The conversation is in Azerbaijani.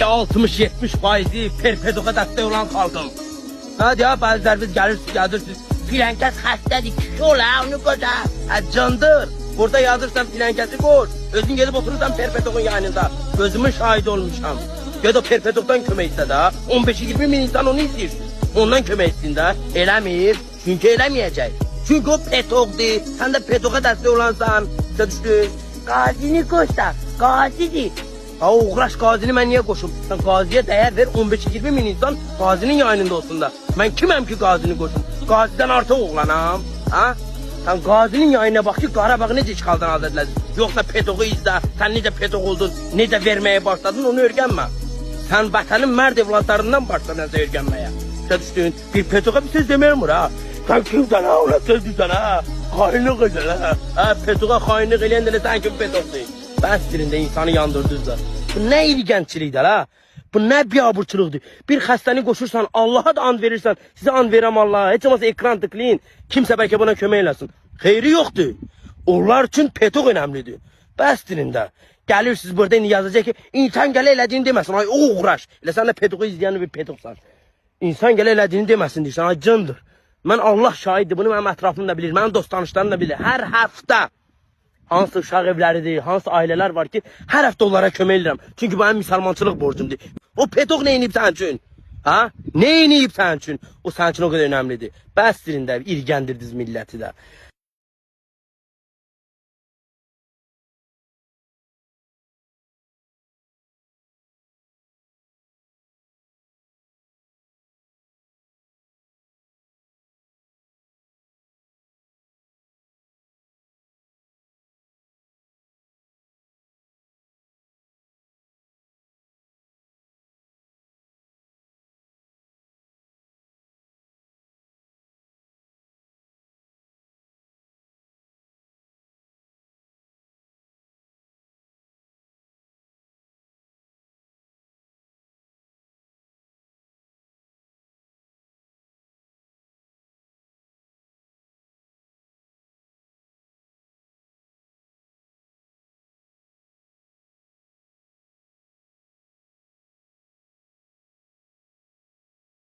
60-70% perpetuka dəstək olan xalqım. Hadi ya, bəziləriniz gəlirsiniz, filankəs xəstədir, kişi ola, onu qoca, candır. Burada yazırsan filankəsi qoş, özün gedib oturursan perpetukun yanında. Gözümün şahidi olmuşam. Ya da perpetukdan kömək istə də, 15-20 min insan onu istəyir. Ondan kömək istəyin də, eləmir, çünki eləməyəcək. Çünki o petokdur, sən də petoka dəstək olansan, sizə düşdün. Qazini qoş da, qazidir. Ha, uğraş qazini mən niyə qoşum? Sən qaziyə dəyər ver, 15-20 min insan qazinin yayınında olsun da. Mən kiməm ki qazini qoşum? Qazidən artıq oğlanam, ha? Sən qazinin yayına bax ki, Qarabağı necə işğaldan azad ediləcək? Yoxsa petoku izlə, sən necə petok oldun, necə verməyə başladın, onu öyrənmə. Sən vətənin mərd evladlarından başla nəzə öyrənməyə. Sizə düşdün, bir petoka bir söz deməyəm ha. Sən kimsən ha, ona söz düşən ha? Xainlik edən ha? Ha, petoka xainlik eləyən də sən kim petokdur? Bəs dilində insanı yandırdınız da. Bu nə ilgənclikdir ha? Bu nə biabırçılıqdır? Bir xəstəni qoşursan, Allaha da and verirsən, sizə and verəm Allaha. Heç olmazsa ekran tıklayın, kimsə bəlkə buna kömək eləsin. Xeyri yoxdur. Onlar üçün petok önəmlidir. Bəs dilində. Gəlirsiniz burada indi yazacaq ki, insan gələ elədiyini deməsin, ay uğraş. Elə sən də petoku izləyən bir petoksan. İnsan gələ elədiyini deməsin deyirsən, ay cındır. Mən Allah şahiddir, bunu mənim ətrafım da bilir, mənim dost tanışlarım da bilir. Hər həftə hansı uşaq evləridir, hansı ailələr var ki, hər həftə onlara kömək edirəm. Çünki bu mənim müsəlmançılıq borcumdur. O petok nə inib sənin üçün? Ha? Nə inib sənin üçün? O sənin üçün o qədər önəmlidir. Bəs dilində irgəndirdiniz milləti də.